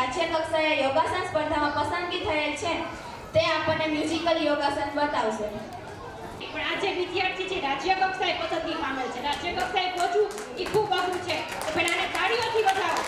રાજ્ય કક્ષાએ યોગાસન સ્પર્ધામાં પસંદગી થયેલ છે તે આપણને મ્યુઝિકલ યોગાસન બતાવશે. પણ આ જે વિદ્યાર્થી છે રાજ્ય કક્ષાએ પસંદગી પામેલ છે, રાજ્ય કક્ષાએ પહોંચવું એ ખૂબ અઘરું છે. તો પણ આને તાળીઓથી વધાવો.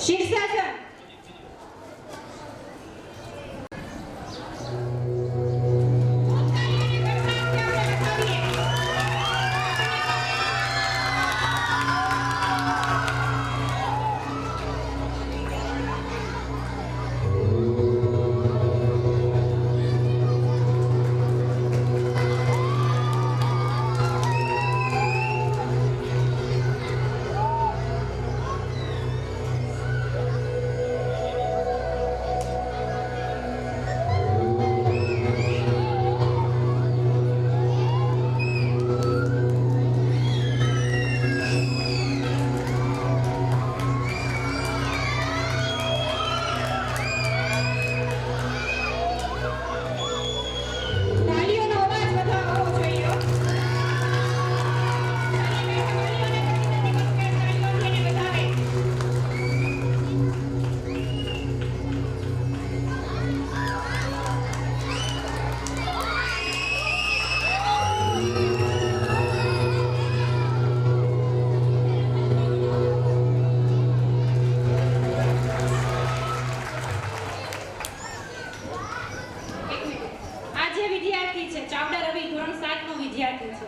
શીર્ષાસન. તાળીઓનો અવાજ વધુ આવવો જોઈએ. તાળીઓને વધારે. આ જે વિદ્યાર્થી છે ચાવડા રવિ ધોરણ 7 નો વિદ્યાર્થી છે,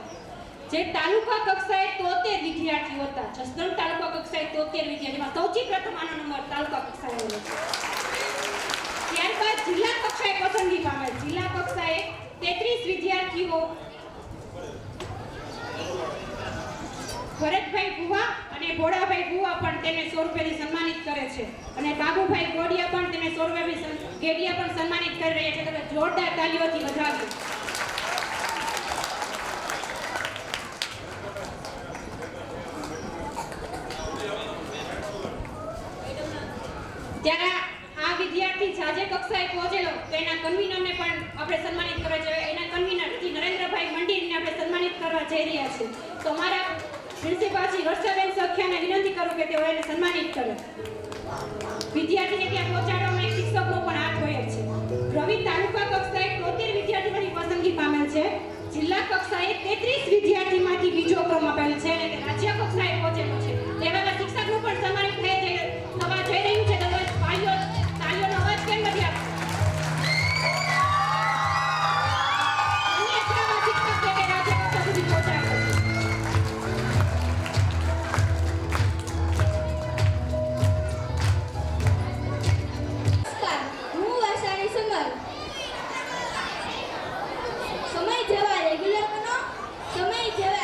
જે તાલુકા કક્ષાએ 73 વિદ્યાર્થીઓ હતા. જસદણ તાલુકા કક્ષાએ 73 વિદ્યાર્થીમાં સૌથી પ્રથમ આનો નંબર તાલુકા કક્ષાએ આવ્યો છે. ત્યારબાદ જિલ્લા કક્ષાએ પસંદગી પામેલ. જિલ્લા કક્ષાએ 33 વિદ્યાર્થીઓ ભરતભાઈ ભુવા અને ભોળાભાઈ ભુવા પણ તેને 100 રૂપિયાથી સન્માનિત કરે છે, અને બાબુભાઈ ગોડિયા પણ તેને 100 રૂપિયાથી ગેડિયા પણ સન્માનિત કરી રહ્યા છે. તમે જોરદાર તાલીઓથી વધાવો. ત્યારે આ વિદ્યાર્થી રાજ્ય કક્ષાએ પહોંચેલો તો એના કન્વીનરને પણ આપણે સન્માનિત કરવા જોઈએ. એના કન્વીનર શ્રી નરેન્દ્રભાઈ મંડીરને આપણે સન્માનિત કરવા જઈ રહ્યા છીએ. તો મારા પ્રિન્સિપાલ શ્રી વર્ષાબેન સખ્યાને વિનંતી કરું કે તેઓ એને સન્માનિત કરે. વિદ્યાર્થીને ત્યાં પહોંચાડવામાં એક શિક્ષકનો પણ હાથ હોય જ છે. રવિ તાલુકા કક્ષાએ 73 વિદ્યાર્થીઓની પસંદગી પામેલ છે. જિલ્લા કક્ષાએ 33 વિદ્યાર્થીમાંથી બીજો ક્રમ આપેલ છે અને તે રાજ્ય કક્ષાએ પહોંચેલો છે. તેવા શિક્ષકનું પણ સન્માનિત થવા જઈ રહ્યું છે. તો તાળીઓનો અવાજ કેમ નથી આવતો? અન્ય ક્રમમાં શિક્ષક છે તે રાજ્ય કક્ષા સુધી પહોંચાડે છે. નમસ્કાર, હું વાસાણી સમર. સમય જેવા રેગ્યુલર બનો, સમય જેવા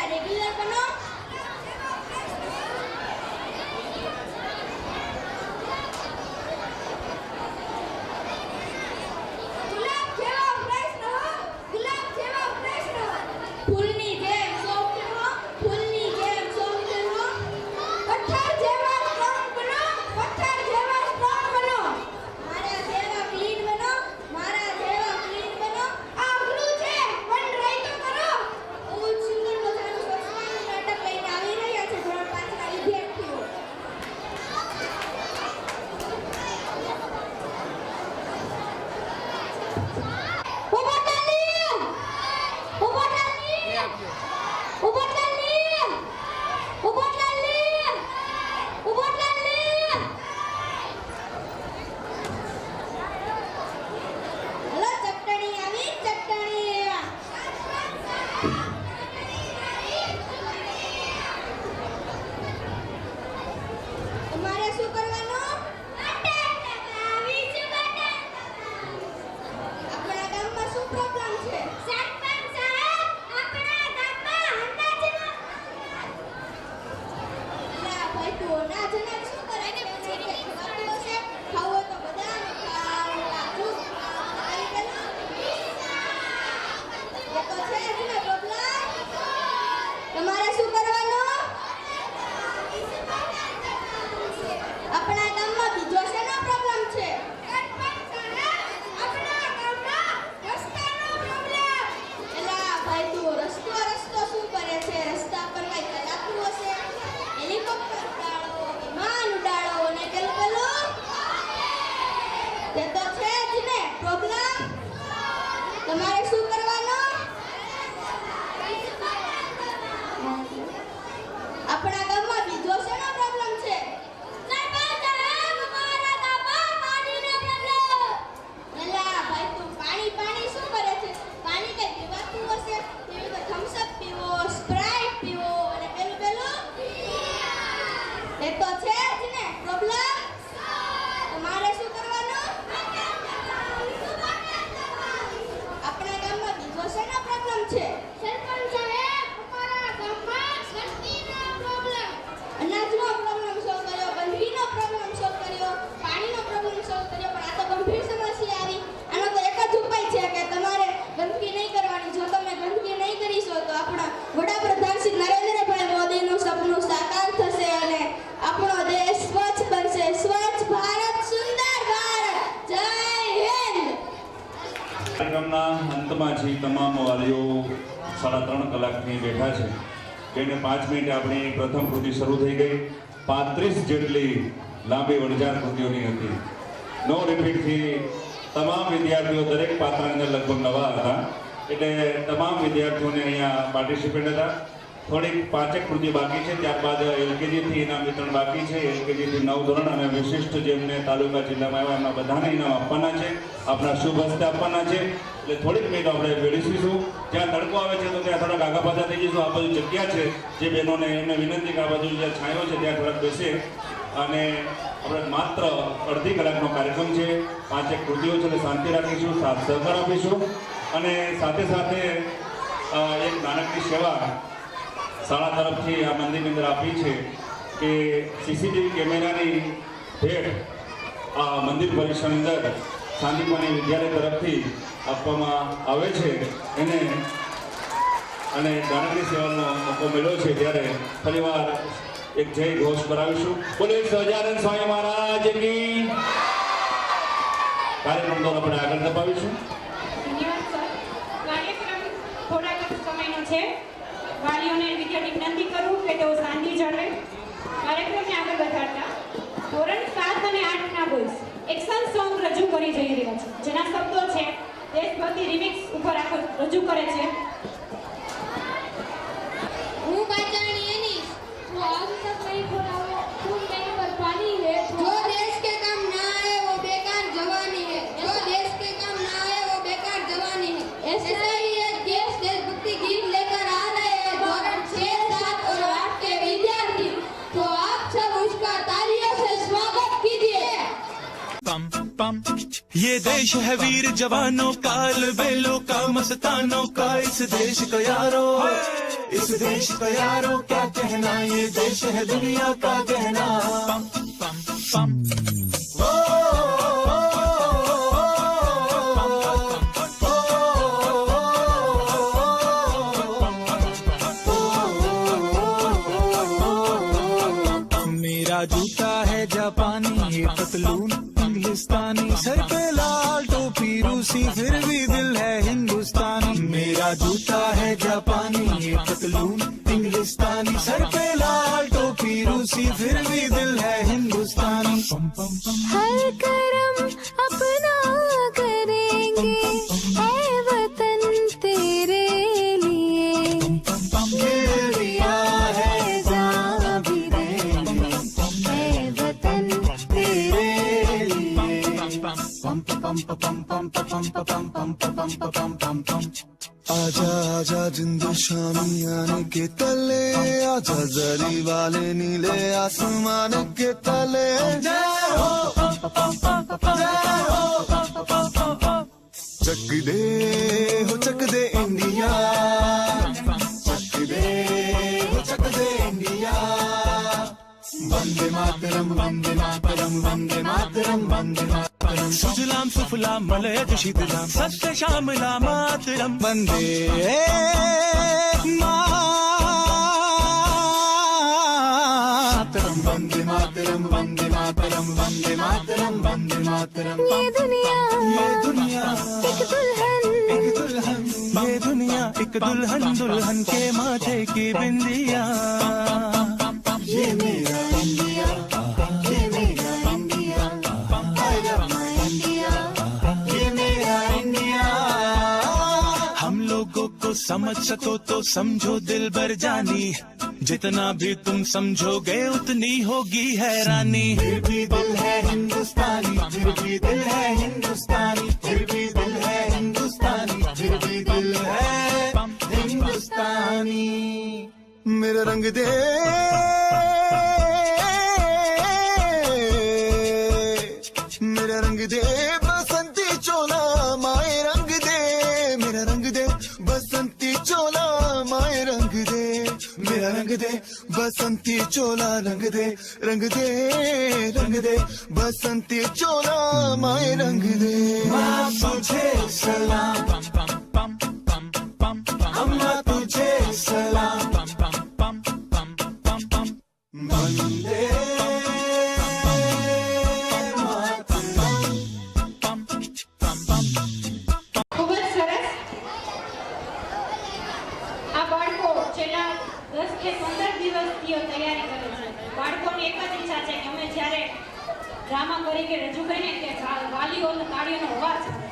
3.5 કલાકથી બેઠા છે. જેને 5 મિનિટ આપણી પ્રથમ કૃતિ શરૂ થઈ ગઈ. 35 જેટલી લાંબી વણઝાર કૃતિઓની હતી. નો રિપીટથી તમામ વિદ્યાર્થીઓ દરેક પાત્રની અંદર લગભગ નવા હતા, એટલે તમામ વિદ્યાર્થીઓને અહીંયા પાર્ટિસિપેટ હતા. થોડીક 5 કૃતિ બાકી છે, ત્યારબાદ એલકેજીથી ઇનામ વિતરણ બાકી છે. એલકેજીથી 9 ધોરણ અને વિશિષ્ટ જેમને તાલુકા જિલ્લામાં આવ્યા એમના બધાને ઇનામ આપવાના છે, આપણા શુભ હસ્તે આપવાના છે. એટલે થોડીક મિનિટ આપણે બેસીશું. જ્યાં તડકો આવે છે તો ત્યાં થોડાક આગા પાછા થઈ જઈશું. આ બાજુ જગ્યા છે, જે બહેનોને એમને વિનંતી કે આ બાજુ જ્યાં છાંયો છે ત્યાં થોડાક બેસે. અને આપણે માત્ર અડધી કલાકનો કાર્યક્રમ છે. 5 કૃતિઓ છે, એટલે શાંતિ રાખીશું, સાથ સહકાર આપીશું. અને સાથે સાથે એક નાનકડી સેવા શાળા તરફથી આ મંદિરની અંદર આપી છે કે સીસીટીવી કેમેરાની ભેટ આ મંદિર પરિસરની અંદર શાંતિપાણી વિદ્યાલય તરફથી આપવામાં આવે છે. એને અને નાનકડી સેવાનો મોકો મળ્યો છે ત્યારે ફરીવાર એક જય ઘોષ કરાવીશું. બોલે સહજાનંદ સ્વામી મહારાજ કી. કાર્યક્રમ દ્વારા આપણે આગળ દબાવીશું. ધન્યવાદ સર. કાર્યક્રમ થોડાક જ સમયનો છે. વાલીઓને વિદ્યાર્થી વિનંતી કરું કે તેઓ શાંતિ જાળવે. કાર્યક્રમને આગળ વધારતા ધોરણ 7 અને 8ના બોયઝ એક્શન સોંગ રજૂ કરી જઈ રહ્યા છે, જેના શબ્દો છે દેશભક્તિ રિમિક્સ ઉપર રજૂ કરે છે. હું पाचानी एनीस वो आज तक नहीं खोला वो खून नहीं पर पानी है जो देश के काम ना आए वो बेकार जवानी है जो देश के काम ना आए वो बेकार जवानी है ऐसा ही एक देश देशभक्ति गीत लेकर आ रहे हैं धोरण 6, 7 और 8 के विद्यार्थी, तो आप सब उसका तालियों से स्वागत कीजिए. पम पम ये देश है वीर जवानों का, अलबेलों का, मस्तानों का. इस देश का यारो, इस देश का यारो क्या कहना, ये देश है दुनिया का कहना. पम पम पम मेरा जूता है जापानी, ये पतलून इंग्लिस्तानी, सर पे लाल टोपी रूसी, फिर भी दिल है हिंदुस्तानी. मेरा जूता है जापानी, ये पतलून इंग्लिस्तानी, सर पे लाल टोपी रूसी, फिर भी दिल है हिंदुस्तानी. पम पम पम हर करम अपना करेंगे ऐ वतन तेरे लिए, दिल दिया है जान भी देंगे ऐ वतन तेरे लिए. पम पम पम पम पम पम पम पम पम पम पम. आजा आजा जिंदू शामी आने के तले, आजा जरी वाले नीले आसमान के तले. जय हो चक दे हो चक दे इंडिया, चक दे हो चक दे इंडिया. वंदे मातरम वंदे मातरम वंदे मातरम वंदे मातरम. सुजलाम सुफलाम मलयज शीतलाम सत्य श्यामला मातरम. वंदे मातरम वंदे मातरम वंदे मातरम वंदे मातरम वंदे मातरम. ये दुनिया एक दुल्हन, ये दुनिया एक दुल्हन, दुल्हन के माथे की बिंदिया. ये मेरा इंडिया, ये मेरा India, I love my India, ये मेरा इंडिया. हम लोगों को समझ सको तो समझो दिल भर जानी, जितना भी तुम समझोगे उतनी होगी हैरानी. फिर भी दिल है हिंदुस्तानी, फिर भी दिल है हिंदुस्तानी, फिर भी दिल है हिंदुस्तानी, फिर भी दिल है हिंदुस्तानी. मेरा रंग दे मेरा रंग दे बसंती चोला, माए रंग दे मेरा रंग दे बसंती चोला, माए रंग दे मेरा रंग दे बसंती चोला. रंग दे रंग दे रंग दे बसंती चोला, माए रंग दे. माँ तुझे सलाम, अम्मा तुझे सलाम. वंदे ખૂબ જ સરસ. 10 કે 15 દિવસથી તૈયારી કરે છે. બાળકોની એક જ ઈચ્છા છે કે અમે જ્યારે ડ્રામા તરીકે રજૂ કરીને કે વાલીઓનો તાળીઓનો અવાજ આવે.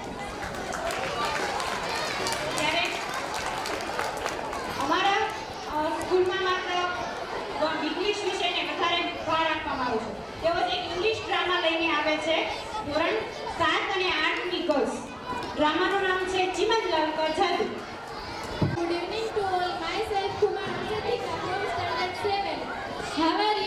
ત્યારે અમારા સ્કૂલમાં માત્ર ઇંગ્લિશ વિષયને વધારે ભાર આપવામાં આવે છે. તેઓ એક ઇંગ્લિશ ડ્રામા લઈને આવે છે ધોરણ 7 અને 8 ની ગર્લ્સ. ડ્રામાનું નામ છે ચિમનલાલ કા જાદુ. Good evening to all. Myself Kumar Asatika from standard 7. How are